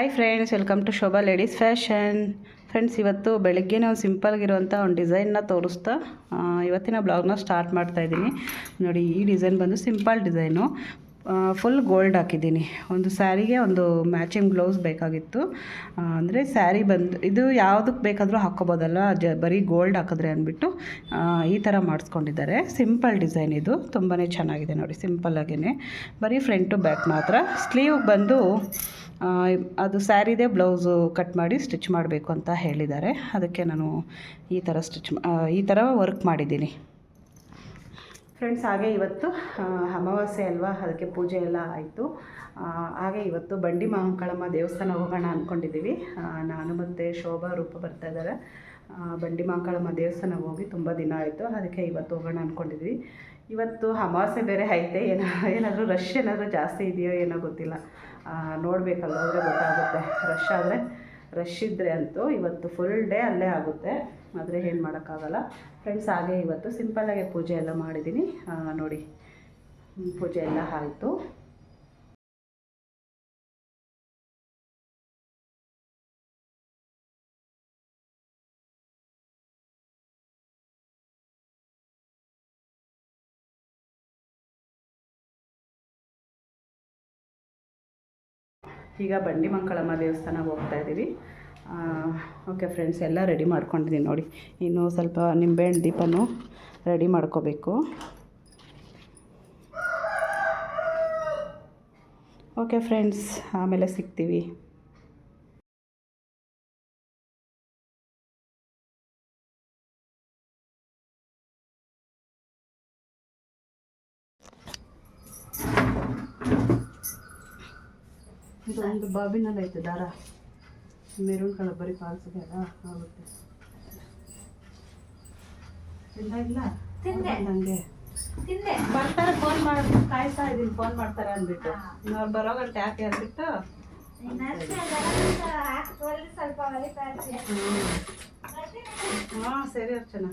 Hi friends, welcome to Shobha ladies fashion. Friends, ಇವತ್ತು ಬೆಳಗ್ಗೆನೇ ಒಂದು ಸಿಂಪಲ್ಗಿರುವಂಥ ಒಂದು ಡಿಸೈನ್ನ ತೋರಿಸ್ತಾ ಇವತ್ತಿನ ಬ್ಲಾಗ್ನ ಸ್ಟಾರ್ಟ್ ಮಾಡ್ತಾಯಿದ್ದೀನಿ. ನೋಡಿ, ಈ ಡಿಸೈನ್ ಬಂದು ಸಿಂಪಲ್ ಡಿಸೈನು, ಫುಲ್ ಗೋಲ್ಡ್ ಹಾಕಿದ್ದೀನಿ. ಒಂದು ಸ್ಯಾರಿಗೆ ಒಂದು ಮ್ಯಾಚಿಂಗ್ ಬ್ಲೌಸ್ ಬೇಕಾಗಿತ್ತು. ಅಂದರೆ ಸ್ಯಾರಿ ಬಂದು ಇದು ಯಾವುದಕ್ಕೆ ಬೇಕಾದರೂ ಹಾಕ್ಕೋಬೋದಲ್ಲ, ಬರೀ ಗೋಲ್ಡ್ ಹಾಕಿದ್ರೆ ಅಂದ್ಬಿಟ್ಟು ಈ ಥರ ಮಾಡಿಸ್ಕೊಂಡಿದ್ದಾರೆ. ಸಿಂಪಲ್ ಡಿಸೈನ್ ಇದು, ತುಂಬಾ ಚೆನ್ನಾಗಿದೆ ನೋಡಿ. ಸಿಂಪಲ್ಲಾಗೇ ಬರೀ ಫ್ರಂಟ್ ಟು ಬ್ಯಾಕ್ ಮಾತ್ರ. ಸ್ಲೀವ್ ಬಂದು ಅದು ಸ್ಯಾರಿದೇ ಬ್ಲೌಸು ಕಟ್ ಮಾಡಿ ಸ್ಟಿಚ್ ಮಾಡಬೇಕು ಅಂತ ಹೇಳಿದ್ದಾರೆ. ಅದಕ್ಕೆ ನಾನು ಈ ಥರ ವರ್ಕ್ ಮಾಡಿದ್ದೀನಿ ಫ್ರೆಂಡ್ಸ್. ಹಾಗೆ ಇವತ್ತು ಅಮಾವಾಸ್ಯೆ ಅಲ್ವಾ, ಅದಕ್ಕೆ ಪೂಜೆ ಎಲ್ಲ ಆಯಿತು. ಹಾಗೆ ಇವತ್ತು ಬಂಡಿ ಮಹಾಂಕಾಳಮ್ಮ ದೇವಸ್ಥಾನ ಹೋಗೋಣ ಅಂದ್ಕೊಂಡಿದ್ದೀವಿ. ನಾನು ಮತ್ತು ಶೋಭಾ, ರೂಪ ಬರ್ತಾಯಿದ್ದಾರೆ. ಬಂಡಿ ಮಹಾಂಕಾಳಮ್ಮ ದೇವಸ್ಥಾನಕ್ಕೆ ಹೋಗಿ ತುಂಬ ದಿನ ಆಯಿತು. ಅದಕ್ಕೆ ಇವತ್ತು ಹೋಗೋಣ ಅಂದ್ಕೊಂಡಿದ್ವಿ. ಇವತ್ತು ಅಮಾವಾಸ್ಯೆ ಬೇರೆ ಐತೆ. ಏನಾದರೂ ರಶ್ ಏನಾದರೂ ಜಾಸ್ತಿ ಇದೆಯೋ ಏನೋ ಗೊತ್ತಿಲ್ಲ, ನೋಡಬೇಕಲ್ಲ, ಹೋದರೆ ಗೊತ್ತಾಗುತ್ತೆ. ರಶ್ ಇದ್ದರೆ ಅಂತೂ ಇವತ್ತು ಫುಲ್ ಡೇ ಅಲ್ಲೇ ಆಗುತ್ತೆ, ಆದರೆ ಏನು ಮಾಡೋಕ್ಕಾಗಲ್ಲ ಫ್ರೆಂಡ್ಸ್. ಹಾಗೆ ಇವತ್ತು ಸಿಂಪಲ್ಲಾಗೆ ಪೂಜೆ ಎಲ್ಲ ಮಾಡಿದ್ದೀನಿ. ನೋಡಿ, ಪೂಜೆ ಎಲ್ಲ ಆಯಿತು. ಈಗ ಬಂಡಿ ಮಹಾಂಕಾಳಮ್ಮ ದೇವಸ್ಥಾನಕ್ಕೆ ಹೋಗ್ತಾಯಿದ್ದೀವಿ. ಓಕೆ ಫ್ರೆಂಡ್ಸ್, ಎಲ್ಲ ರೆಡಿ ಮಾಡ್ಕೊಂಡಿದ್ದೀನಿ ನೋಡಿ. ಇನ್ನು ಸ್ವಲ್ಪ ನಿಂಬೆಹಣ್ಣು ದೀಪನೂ ರೆಡಿ ಮಾಡ್ಕೋಬೇಕು. ಓಕೆ ಫ್ರೆಂಡ್ಸ್, ಆಮೇಲೆ ಸಿಗ್ತೀವಿ. ಇದೊಂದು ಬಾಬಿನಲ್ಲಿ ಐತೆ ದಾರ, ಮೆರೂನ್ ಕಲರ್, ಬರೀ ಫಾಲ್ಸಿಗೆ ಅಲ್ಲ ಆಗುತ್ತೆ. ಇಲ್ಲ ನನಗೆ ಬರ್ತಾರೆ, ಫೋನ್ ಮಾಡಿ ಕಾಯ್ತಾ ಇದ್ದೀನಿ, ಫೋನ್ ಮಾಡ್ತಾರೆ ಅಂದ್ಬಿಟ್ಟು. ಅವ್ರು ಬರೋ ಗಂಟೆ ಯಾಕೆ ಅಂದ್ಬಿಟ್ಟು ಹಾಂ ಸರಿ ಅರ್ಚನಾ.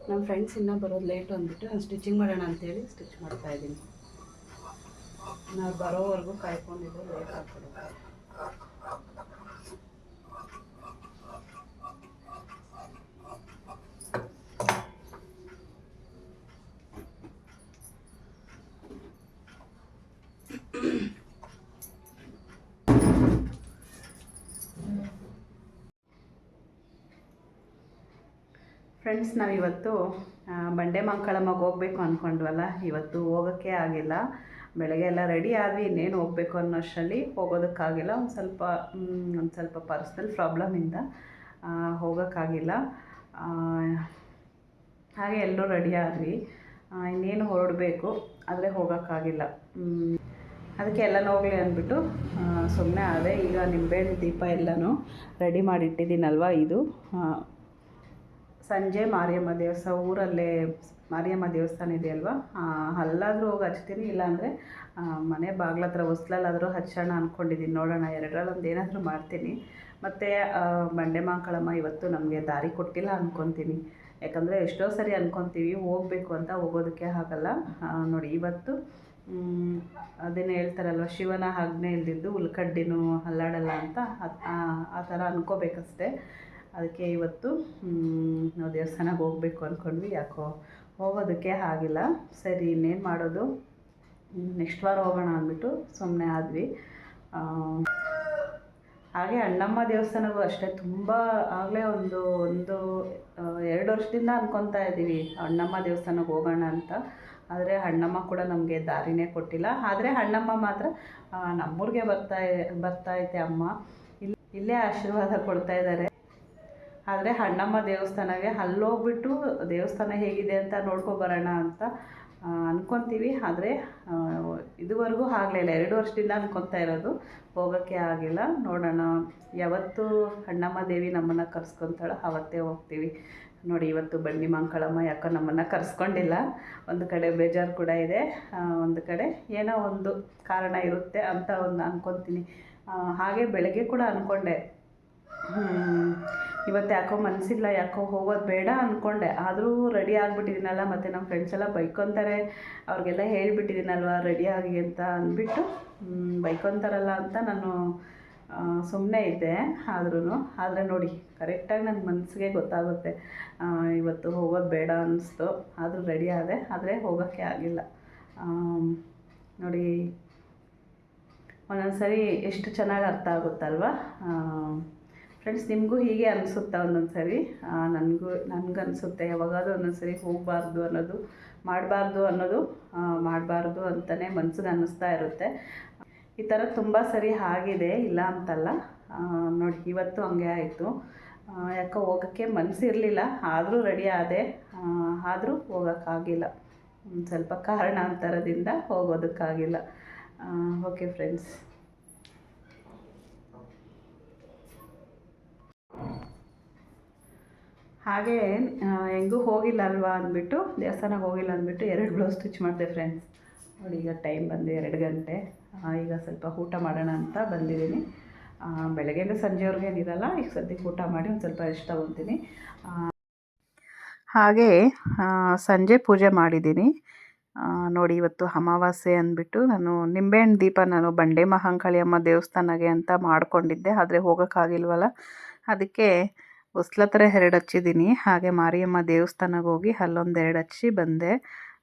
ನಮ್ಮ ಫ್ರೆಂಡ್ಸ್ ಇನ್ನೂ ಬರೋದು ಲೇಟು ಅಂದ್ಬಿಟ್ಟು ನಾನು ಸ್ಟಿಚಿಂಗ್ ಮಾಡೋಣ ಅಂತೇಳಿ ಸ್ಟಿಚ್ ಮಾಡ್ತಾಯಿದ್ದೀನಿ. ನಾವು ಬರೋವರೆಗೂ ಕಾಯ್ಕೊಂಡಿದ್ದು ಲೇಟ್ ಆಗ್ಬಿಡುತ್ತೆ. ಫ್ರೆಂಡ್ಸ್, ನಾವಿವತ್ತು ಬಂಡೆ ಮಹಾಂಕಾಳಮ್ಮಗೆ ಹೋಗ್ಬೇಕು ಅಂದ್ಕೊಂಡ್ವಲ್ಲ, ಇವತ್ತು ಹೋಗೋಕ್ಕೆ ಆಗಿಲ್ಲ. ಬೆಳಗ್ಗೆ ಎಲ್ಲ ರೆಡಿ ಆದ್ವಿ, ಇನ್ನೇನು ಹೋಗಬೇಕು ಅನ್ನೋಷ್ಟರಲ್ಲಿ ಹೋಗೋದಕ್ಕಾಗಿಲ್ಲ. ಒಂದು ಸ್ವಲ್ಪ ಪರ್ಸ್ನಲ್ ಪ್ರಾಬ್ಲಮಿಂದ ಹೋಗೋಕ್ಕಾಗಿಲ್ಲ. ಹಾಗೆ ಎಲ್ಲರೂ ರೆಡಿ ಆದ್ವಿ, ಇನ್ನೇನು ಹೊರಡಬೇಕು, ಆದರೆ ಹೋಗೋಕ್ಕಾಗಿಲ್ಲ. ಅದಕ್ಕೆ ಎಲ್ಲನೂ ಹೋಗಲಿ ಅಂದ್ಬಿಟ್ಟು ಸುಮ್ಮನೆ ಆದೆ. ಈಗ ನಿಂಬೆಹಣ್ಣು ದೀಪ ಎಲ್ಲನೂ ರೆಡಿ ಮಾಡಿಟ್ಟಿದ್ದೀನಲ್ವ. ಇದು ಸಂಜೆ ಮಾರಿಯಮ್ಮ ದೇವಸ್ಥಾನ, ಊರಲ್ಲೇ ಮಾರಿಯಮ್ಮ ದೇವಸ್ಥಾನ ಇದೆಯಲ್ವ, ಅಲ್ಲಾದರೂ ಹೋಗಿ ಹಚ್ತೀನಿ. ಇಲ್ಲಾಂದರೆ ಮನೆ ಬಾಗ್ಲ ಹತ್ರ ಹೊಸ್ಲಲ್ಲಾದರೂ ಹಚ್ಚೋಣ ಅಂದ್ಕೊಂಡಿದ್ದೀನಿ. ನೋಡೋಣ, ಎರಡರಲ್ಲಿ ಒಂದು ಏನಾದರೂ ಮಾಡ್ತೀನಿ. ಮತ್ತು ಬಂಡೆ ಮಹಾಂಕಾಳಮ್ಮ ಇವತ್ತು ನಮಗೆ ದಾರಿ ಕೊಟ್ಟಿಲ್ಲ ಅಂದ್ಕೊತೀನಿ. ಯಾಕಂದರೆ ಎಷ್ಟೋ ಸರಿ ಅಂದ್ಕೊತೀವಿ ಹೋಗಬೇಕು ಅಂತ, ಹೋಗೋದಕ್ಕೆ ಆಗಲ್ಲ. ನೋಡಿ, ಇವತ್ತು ಅದೇನು ಹೇಳ್ತಾರಲ್ವ, ಶಿವನ ಆಜ್ಞೆ ಇಲ್ದಿದ್ದು ಹುಲ್ಕಡ್ಡಿನೂ ಅಲ್ಲಾಡಲ್ಲ ಅಂತ, ಆ ಥರ ಅಂದ್ಕೋಬೇಕಷ್ಟೆ. ಅದಕ್ಕೆ ಇವತ್ತು ನಾವು ದೇವಸ್ಥಾನಕ್ಕೆ ಹೋಗಬೇಕು ಅಂದ್ಕೊಂಡ್ವಿ. ಯಾಕೋ ಹೋಗೋದಕ್ಕೆ ಆಗಿಲ್ಲ. ಸರಿ, ಇನ್ನೇನು ಮಾಡೋದು, ನೆಕ್ಸ್ಟ್ ವಾರ ಹೋಗೋಣ ಅಂದ್ಬಿಟ್ಟು ಸುಮ್ಮನೆ ಆದ್ವಿ. ಹಾಗೆ ಅಣ್ಣಮ್ಮ ದೇವಸ್ಥಾನಕ್ಕೂ ಅಷ್ಟೇ, ತುಂಬ ಆಗಲೇ ಒಂದು 2 ವರ್ಷದಿಂದ ಅಂದ್ಕೊತಾ ಇದ್ದೀವಿ ಅಣ್ಣಮ್ಮ ದೇವಸ್ಥಾನಕ್ಕೆ ಹೋಗೋಣ ಅಂತ. ಆದರೆ ಅಣ್ಣಮ್ಮ ಕೂಡ ನಮಗೆ ದಾರಿನೇ ಕೊಟ್ಟಿಲ್ಲ. ಆದರೆ ಅಣ್ಣಮ್ಮ ಮಾತ್ರ ನಮ್ಮೂರಿಗೆ ಬರ್ತಾಯಿದೆ ಅಮ್ಮ, ಇಲ್ಲೇ ಆಶೀರ್ವಾದ ಕೊಡ್ತಾಯಿದ್ದಾರೆ. ಆದರೆ ಅಣ್ಣಮ್ಮ ದೇವಸ್ಥಾನಕ್ಕೆ ಅಲ್ಲೋಗ್ಬಿಟ್ಟು ದೇವಸ್ಥಾನ ಹೇಗಿದೆ ಅಂತ ನೋಡ್ಕೊಬರೋಣ ಅಂತ ಅಂದ್ಕೊತೀವಿ. ಆದರೆ ಇದುವರೆಗೂ ಆಗಲಿಲ್ಲ. 2 ವರ್ಷದಿಂದ ಅಂದ್ಕೊತಾ ಇರೋದು, ಹೋಗೋಕ್ಕೆ ಆಗಿಲ್ಲ. ನೋಡೋಣ, ಯಾವತ್ತು ಅಣ್ಣಮ್ಮ ದೇವಿ ನಮ್ಮನ್ನು ಕರ್ಸ್ಕೊತಾಳೋ ಆವತ್ತೇ ಹೋಗ್ತೀವಿ. ನೋಡಿ, ಇವತ್ತು ಬಂಡಿ ಮಹಾಂಕಾಳಮ್ಮ ಯಾಕೋ ನಮ್ಮನ್ನು ಕರ್ಸ್ಕೊಂಡಿಲ್ಲ. ಒಂದು ಕಡೆ ಬೇಜಾರು ಕೂಡ ಇದೆ, ಒಂದು ಕಡೆ ಏನೋ ಒಂದು ಕಾರಣ ಇರುತ್ತೆ ಅಂತ ಒಂದು ಅಂದ್ಕೊತೀನಿ. ಹಾಗೆ ಬೆಳಗ್ಗೆ ಕೂಡ ಅಂದ್ಕೊಂಡೆ, ಇವತ್ತು ಯಾಕೋ ಮನಸ್ಸಿಲ್ಲ, ಯಾಕೋ ಹೋಗೋದು ಬೇಡ ಅಂದ್ಕೊಂಡೆ. ಆದರೂ ರೆಡಿ ಆಗಿಬಿಟ್ಟಿದ್ದೀನಲ್ಲ, ಮತ್ತು ನಮ್ಮ ಫ್ರೆಂಡ್ಸ್ ಎಲ್ಲ ಬೈಕೊತಾರೆ, ಅವ್ರಿಗೆಲ್ಲ ಹೇಳಿಬಿಟ್ಟಿದ್ದೀನಲ್ವ ರೆಡಿ ಆಗಿ ಅಂತ ಅಂದ್ಬಿಟ್ಟು ಬೈಕೊತಾರಲ್ಲ ಅಂತ ನಾನು ಸುಮ್ಮನೆ ಇದ್ದೆ. ಆದರೆ ನೋಡಿ ಕರೆಕ್ಟಾಗಿ ನನ್ನ ಮನಸ್ಸಿಗೆ ಗೊತ್ತಾಗುತ್ತೆ ಇವತ್ತು ಹೋಗೋದು ಬೇಡ ಅನ್ನಿಸ್ತು. ಆದರೂ ರೆಡಿ ಆದೆ, ಆದರೆ ಹೋಗೋಕ್ಕೆ ಆಗಿಲ್ಲ. ನೋಡಿ ಒಂದೊಂದು ಸರಿ ಎಷ್ಟು ಚೆನ್ನಾಗಿ ಅರ್ಥ ಆಗುತ್ತಲ್ವ ಫ್ರೆಂಡ್ಸ್. ನಿಮಗೂ ಹೀಗೆ ಅನಿಸುತ್ತಾ ಒಂದೊಂದು ಸರಿ? ನನಗನ್ನಿಸುತ್ತೆ ಯಾವಾಗಾದ್ರೂ ಒಂದೊಂದು ಸರಿ ಹೋಗಬಾರ್ದು ಅನ್ನೋದು, ಮಾಡಬಾರ್ದು ಅಂತಲೇ ಮನ್ಸಿಗೆ ಅನ್ನಿಸ್ತಾ ಇರುತ್ತೆ. ಈ ಥರ ತುಂಬ ಸರಿ ಆಗಿದೆ, ಇಲ್ಲ ಅಂತಲ್ಲ. ನೋಡಿ ಇವತ್ತು ಹಂಗೆ ಆಯಿತು. ಯಾಕೋ ಹೋಗೋಕ್ಕೆ ಮನಸ್ಸಿರಲಿಲ್ಲ, ಆದರೂ ರೆಡಿ ಆದೆ. ಆದರೂ ಹೋಗೋಕ್ಕಾಗಿಲ್ಲ, ಸ್ವಲ್ಪ ಕಾರಣಾಂತರದಿಂದ ಹೋಗೋದಕ್ಕಾಗಿಲ್ಲ. Okay friends. ಹಾಗೆ ಹೆಂಗೂ ಹೋಗಿಲ್ಲ ಅಲ್ವಾ ಅಂದ್ಬಿಟ್ಟು, ದೇವಸ್ಥಾನಕ್ಕೆ ಹೋಗಿಲ್ಲ ಅಂದ್ಬಿಟ್ಟು 2 ಬ್ಲೌಸ್ ಸ್ಟಿಚ್ ಮಾಡಿದೆ ಫ್ರೆಂಡ್ಸ್. ನೋಡಿ ಈಗ ಟೈಮ್ ಬಂದು 2 ಗಂಟೆ. ಈಗ ಸ್ವಲ್ಪ ಊಟ ಮಾಡೋಣ ಅಂತ ಬಂದಿದ್ದೀನಿ. ಬೆಳಗ್ಗೆಯಿಂದ ಸಂಜೆವರೆಗೆ ಏನಿರಲ್ಲ, ಈಗ ಸದ್ಯಕ್ಕೆ ಊಟ ಮಾಡಿ ಒಂದು ಸ್ವಲ್ಪ ರೆಸ್ಟ್ ತಗೊತೀನಿ. ಹಾಗೆ ಸಂಜೆ ಪೂಜೆ ಮಾಡಿದ್ದೀನಿ. ನೋಡಿ ಇವತ್ತು ಅಮಾವಾಸ್ಯೆ ಅಂದ್ಬಿಟ್ಟು ನಾನು ನಿಂಬೆಹಣ್ಣು ದೀಪ ನಾನು ಬಂಡೆ ಮಹಾಂಕಾಳಿ ಅಮ್ಮ ದೇವಸ್ಥಾನಕ್ಕೆ ಅಂತ ಮಾಡ್ಕೊಂಡಿದ್ದೆ, ಆದರೆ ಹೋಗೋಕ್ಕಾಗಿಲ್ವಲ್ಲ, ಅದಕ್ಕೆ ಹೊಸ್ಲತ್ರ 2 ಹಚ್ಚಿದ್ದೀನಿ. ಹಾಗೆ ಮಾರಿಯಮ್ಮ ದೇವಸ್ಥಾನಕ್ಕೆ ಹೋಗಿ ಅಲ್ಲೊಂದು 2 ಹಚ್ಚಿ ಬಂದೆ.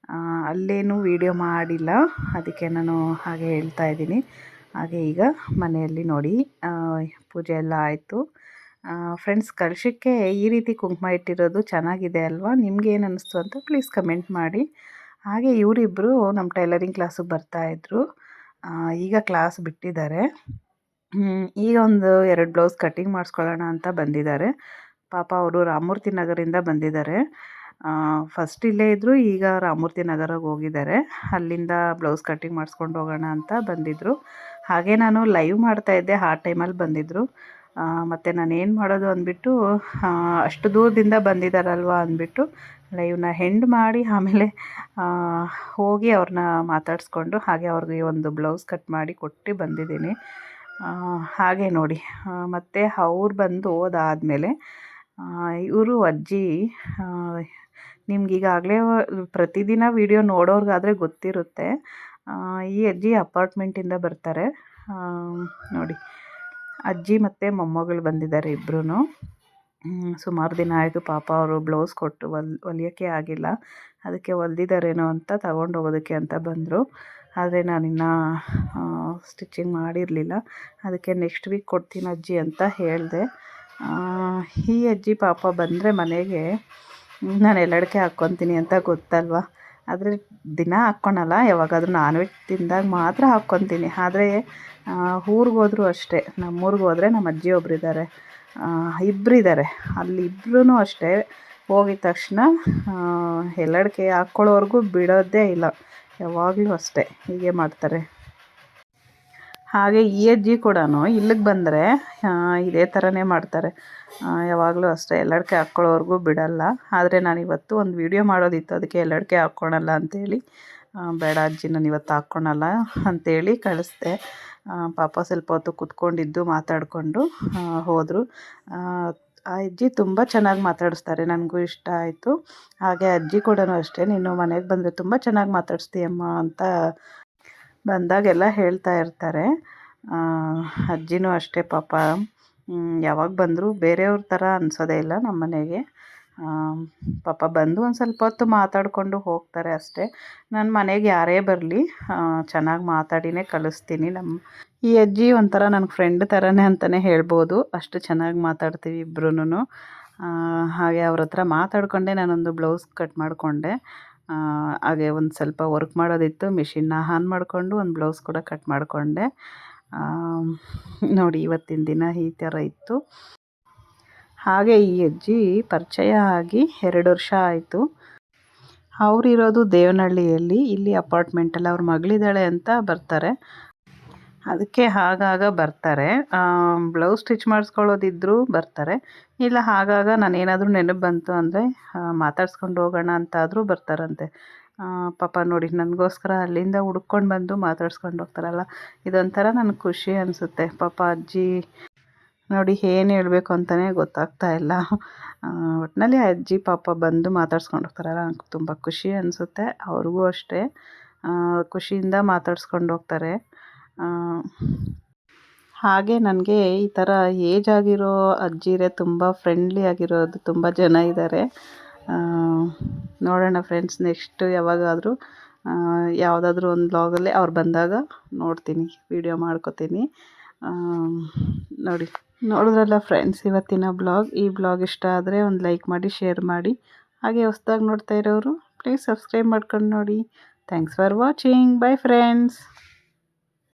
ಅಲ್ಲೇನೂ ವೀಡಿಯೋ ಮಾಡಿಲ್ಲ, ಅದಕ್ಕೆ ನಾನು ಹಾಗೆ ಹೇಳ್ತಾ ಇದ್ದೀನಿ. ಹಾಗೆ ಈಗ ಮನೆಯಲ್ಲಿ ನೋಡಿ ಪೂಜೆ ಎಲ್ಲ ಆಯಿತು. ಫ್ರೆಂಡ್ಸ್, ಕಲಶಕ್ಕೆ ಈ ರೀತಿ ಕುಂಕುಮ ಇಟ್ಟಿರೋದು ಚೆನ್ನಾಗಿದೆ ಅಲ್ವಾ? ನಿಮ್ಗೇನು ಅನ್ನಿಸ್ತು ಅಂತ ಪ್ಲೀಸ್ ಕಮೆಂಟ್ ಮಾಡಿ. ಹಾಗೆ ಇವರಿಬ್ಬರು ನಮ್ಮ ಟೈಲರಿಂಗ್ ಕ್ಲಾಸಿಗೆ ಬರ್ತಾಯಿದ್ರು. ಈಗ ಕ್ಲಾಸ್ ಬಿಟ್ಟಿದ್ದಾರೆ. ಈಗ ಒಂದು 2 ಬ್ಲೌಸ್ ಕಟ್ಟಿಂಗ್ ಮಾಡಿಸ್ಕೊಳ್ಳೋಣ ಅಂತ ಬಂದಿದ್ದಾರೆ. ಪಾಪ ಅವರು ರಾಮಮೂರ್ತಿ ನಗರಿಂದ ಬಂದಿದ್ದಾರೆ. ಫಸ್ಟ್ ಇಲ್ಲೇ ಇದ್ದರು, ಈಗ ರಾಮಮೂರ್ತಿ ನಗರಕ್ಕೆ ಹೋಗಿದ್ದಾರೆ. ಅಲ್ಲಿಂದ ಬ್ಲೌಸ್ ಕಟ್ಟಿಂಗ್ ಮಾಡಿಸ್ಕೊಂಡು ಹೋಗೋಣ ಅಂತ ಬಂದಿದ್ದರು. ಹಾಗೆ ನಾನು ಲೈವ್ ಮಾಡ್ತಾಯಿದ್ದೆ, ಆ ಟೈಮಲ್ಲಿ ಬಂದಿದ್ದರು. ಮತ್ತು ನಾನೇನು ಮಾಡೋದು ಅಂದ್ಬಿಟ್ಟು, ಅಷ್ಟು ದೂರದಿಂದ ಬಂದಿದ್ದಾರಲ್ವ ಅಂದ್ಬಿಟ್ಟು ಲೈವ್ನ ಹೆಂಡ್ ಮಾಡಿ ಆಮೇಲೆ ಹೋಗಿ ಅವ್ರನ್ನ ಮಾತಾಡಿಸ್ಕೊಂಡು ಹಾಗೆ ಅವ್ರಿಗೆ ಒಂದು ಬ್ಲೌಸ್ ಕಟ್ ಮಾಡಿ ಕೊಟ್ಟು ಬಂದಿದ್ದೀನಿ. ಹಾಗೆ ನೋಡಿ ಮತ್ತು ಅವ್ರು ಬಂದು ಹೋದಾದಮೇಲೆ ಇವರು ಅಜ್ಜಿ, ನಿಮ್ಗೀಗಾಗಲೇ ಪ್ರತಿದಿನ ವಿಡಿಯೋ ನೋಡೋರ್ಗಾದರೆ ಗೊತ್ತಿರುತ್ತೆ. ಈ ಅಜ್ಜಿ ಅಪಾರ್ಟ್ಮೆಂಟಿಂದ ಬರ್ತಾರೆ. ನೋಡಿ ಅಜ್ಜಿ ಮತ್ತು ಮೊಮ್ಮಗಳು ಬಂದಿದ್ದಾರೆ ಇಬ್ಬರೂ. ಸುಮಾರು ದಿನ ಆಯಿತು ಪಾಪ ಅವರು ಬ್ಲೌಸ್ ಕೊಟ್ಟು ಹೊಲಿಯೋಕ್ಕೆ ಆಗಿಲ್ಲ, ಅದಕ್ಕೆ ಹೊಲ್ದಿದ್ದಾರೇನೋ ಅಂತ ತಗೊಂಡು ಹೋಗೋದಕ್ಕೆ ಅಂತ ಬಂದರು. ಆದರೆ ನಾನಿನ್ನು ಸ್ಟಿಚಿಂಗ್ ಮಾಡಿರಲಿಲ್ಲ, ಅದಕ್ಕೆ ನೆಕ್ಸ್ಟ್ ವೀಕ್ ಕೊಡ್ತೀನಿ ಅಜ್ಜಿ ಅಂತ ಹೇಳಿದೆ. ಈ ಅಜ್ಜಿ ಪಾಪ ಬಂದರೆ ಮನೆಗೆ ನಾನು ಎಲ್ಲಡಿಕೆ ಹಾಕ್ಕೊತೀನಿ ಅಂತ ಗೊತ್ತಲ್ವ, ಆದರೆ ದಿನ ಹಾಕ್ಕೊಳಲ್ಲ, ಯಾವಾಗಾದರೂ ನಾನ್ ವೆಜ್ ತಿಂದಾಗ ಮಾತ್ರ ಹಾಕ್ಕೊತೀನಿ. ಆದರೆ ಊರಿಗೆ ಹೋದರೂ ಅಷ್ಟೇ, ನಮ್ಮೂರಿಗೆ ಹೋದರೆ ನಮ್ಮ ಅಜ್ಜಿ ಒಬ್ಬರಿದ್ದಾರೆ, ಇಬ್ಬರಿದ್ದಾರೆ, ಅಲ್ಲಿ ಇಬ್ಬರೂ ಅಷ್ಟೇ ಹೋಗಿದ ತಕ್ಷಣ ಎಲ್ಲಡಿಕೆ ಹಾಕ್ಕೊಳ್ಳೋವರೆಗೂ ಬಿಡೋದೇ ಇಲ್ಲ, ಯಾವಾಗಲೂ ಅಷ್ಟೇ ಹೀಗೆ ಮಾಡ್ತಾರೆ. ಹಾಗೆ ಈ ಅಜ್ಜಿ ಕೂಡ ಇಲ್ಲಿಗೆ ಬಂದರೆ ಇದೇ ಥರನೇ ಮಾಡ್ತಾರೆ, ಯಾವಾಗಲೂ ಅಷ್ಟೇ ಎಲ್ಲಡಿಕೆ ಹಾಕ್ಕೊಳ್ಳೋವರೆಗೂ ಬಿಡಲ್ಲ. ಆದರೆ ನಾನಿವತ್ತು ಒಂದು ವಿಡಿಯೋ ಮಾಡೋದಿತ್ತು, ಅದಕ್ಕೆ ಎಲ್ಲಡಿಕೆ ಹಾಕ್ಕೊಳಲ್ಲ ಅಂಥೇಳಿ, ಬೇಡ ಅಜ್ಜಿ ನಾನು ಇವತ್ತು ಹಾಕ್ಕೊಳಲ್ಲ ಅಂಥೇಳಿ ಕಳಿಸ್ದೆ. ಪಾಪ ಸ್ವಲ್ಪ ಹೊತ್ತು ಕೂತ್ಕೊಂಡಿದ್ದು ಮಾತಾಡಿಕೊಂಡು ಹೋದರು. ಆ ಅಜ್ಜಿ ತುಂಬ ಚೆನ್ನಾಗಿ ಮಾತಾಡಿಸ್ತಾರೆ, ನನಗೂ ಇಷ್ಟ ಆಯಿತು. ಹಾಗೆ ಅಜ್ಜಿ ಕೂಡ ಅಷ್ಟೇ, ನೀನು ಮನೆಗೆ ಬಂದರೆ ತುಂಬ ಚೆನ್ನಾಗಿ ಮಾತಾಡಿಸ್ತೀಯಮ್ಮ ಅಂತ ಬಂದಾಗೆಲ್ಲ ಹೇಳ್ತಾ ಇರ್ತಾರೆ. ಅಜ್ಜಿನೂ ಅಷ್ಟೇ ಪಾಪ, ಯಾವಾಗ ಬಂದರೂ ಬೇರೆಯವ್ರ ಥರ ಅನಿಸೋದೇ ಇಲ್ಲ ನಮ್ಮ ಮನೆಗೆ. ಪಾಪ ಬಂದು ಒಂದು ಸ್ವಲ್ಪ ಹೊತ್ತು ಮಾತಾಡಿಕೊಂಡು ಹೋಗ್ತಾರೆ ಅಷ್ಟೇ. ನನ್ನ ಮನೆಗೆ ಯಾರೇ ಬರಲಿ ಚೆನ್ನಾಗಿ ಮಾತಾಡಿನೇ ಕಳಿಸ್ತೀನಿ. ಈ ಅಜ್ಜಿ ಒಂಥರ ನನ್ನ ಫ್ರೆಂಡ್ ಥರನೇ ಅಂತಲೇ ಹೇಳ್ಬೋದು, ಅಷ್ಟು ಚೆನ್ನಾಗಿ ಮಾತಾಡ್ತೀವಿ ಇಬ್ಬರೂ. ಹಾಗೆ ಅವ್ರ ಹತ್ರ ಮಾತಾಡಿಕೊಂಡೆ ನಾನೊಂದು ಬ್ಲೌಸ್ ಕಟ್ ಮಾಡಿಕೊಂಡೆ. ಹಾಗೆ ಒಂದು ಸ್ವಲ್ಪ ವರ್ಕ್ ಮಾಡೋದಿತ್ತು, ಮಿಷಿನ್ನ ಆನ್ ಮಾಡಿಕೊಂಡು ಒಂದು ಬ್ಲೌಸ್ ಕೂಡ ಕಟ್ ಮಾಡಿಕೊಂಡೆ. ನೋಡಿ ಇವತ್ತಿನ ದಿನ ಈ ಥರ ಇತ್ತು. ಹಾಗೆ ಈ ಅಜ್ಜಿ ಪರಿಚಯ ಆಗಿ 2 ವರ್ಷ ಆಯಿತು. ಅವರಿರೋದು ದೇವನಹಳ್ಳಿಯಲ್ಲಿ, ಇಲ್ಲಿ ಅಪಾರ್ಟ್ಮೆಂಟಲ್ಲಿ ಅವ್ರ ಮಗಳಿದ್ದಾಳೆ ಅಂತ ಬರ್ತಾರೆ, ಅದಕ್ಕೆ ಆಗಾಗ ಬರ್ತಾರೆ. ಬ್ಲೌಸ್ ಸ್ಟಿಚ್ ಮಾಡಿಸ್ಕೊಳ್ಳೋದಿದ್ದರೂ ಬರ್ತಾರೆ, ಇಲ್ಲ ಆಗಾಗ ನಾನೇನಾದರೂ ನೆನಪು ಬಂತು ಅಂದರೆ ಮಾತಾಡ್ಸ್ಕೊಂಡು ಹೋಗೋಣ ಅಂತಾದರೂ ಬರ್ತಾರಂತೆ. ಪಾಪ ನೋಡಿ ನನಗೋಸ್ಕರ ಅಲ್ಲಿಂದ ಹುಡ್ಕೊಂಡು ಬಂದು ಮಾತಾಡ್ಸ್ಕೊಂಡು ಹೋಗ್ತಾರಲ್ಲ, ಇದೊಂಥರ ನನಗೆ ಖುಷಿ ಅನಿಸುತ್ತೆ. ಪಾಪ ಅಜ್ಜಿ ನೋಡಿ ಏನು ಹೇಳಬೇಕು ಅಂತಲೇ ಗೊತ್ತಾಗ್ತಾ ಇಲ್ಲ. ಒಟ್ಟಿನಲ್ಲಿ ಅಜ್ಜಿ ಪಾಪ ಬಂದು ಮಾತಾಡ್ಸ್ಕೊಂಡು ಹೋಗ್ತಾರಲ್ಲ, ನಂಗೆ ತುಂಬ ಖುಷಿ ಅನಿಸುತ್ತೆ. ಅವ್ರಿಗೂ ಅಷ್ಟೇ ಖುಷಿಯಿಂದ ಮಾತಾಡ್ಸ್ಕೊಂಡು ಹೋಗ್ತಾರೆ. ಹಾಗೆ ನನಗೆ ಈ ಥರ ಏಜ್ ಆಗಿರೋ ಅಜ್ಜಿರೇ ತುಂಬ ಫ್ರೆಂಡ್ಲಿ ಆಗಿರೋದು ತುಂಬ ಜನ ಇದ್ದಾರೆ. ನೋಡೋಣ ಫ್ರೆಂಡ್ಸ್, ನೆಕ್ಸ್ಟ್ ಯಾವಾಗಾದರೂ ಯಾವುದಾದ್ರೂ ಒಂದು ಬ್ಲಾಗಲ್ಲಿ ಅವ್ರು ಬಂದಾಗ ನೋಡ್ತೀನಿ, ವಿಡಿಯೋ ಮಾಡ್ಕೋತೀನಿ. ನೋಡಿದ್ರಲ್ಲ ಫ್ರೆಂಡ್ಸ್ ಇವತ್ತಿನ ಬ್ಲಾಗ್. ಈ ಬ್ಲಾಗ್ ಇಷ್ಟ ಆದರೆ ಒಂದು ಲೈಕ್ ಮಾಡಿ, ಶೇರ್ ಮಾಡಿ. ಹಾಗೆ ಹೊಸ್ದಾಗಿ ನೋಡ್ತಾ ಇರೋರು ಪ್ಲೀಸ್ ಸಬ್ಸ್ಕ್ರೈಬ್ ಮಾಡ್ಕೊಂಡು ನೋಡಿ. Thanks for watching. By friends.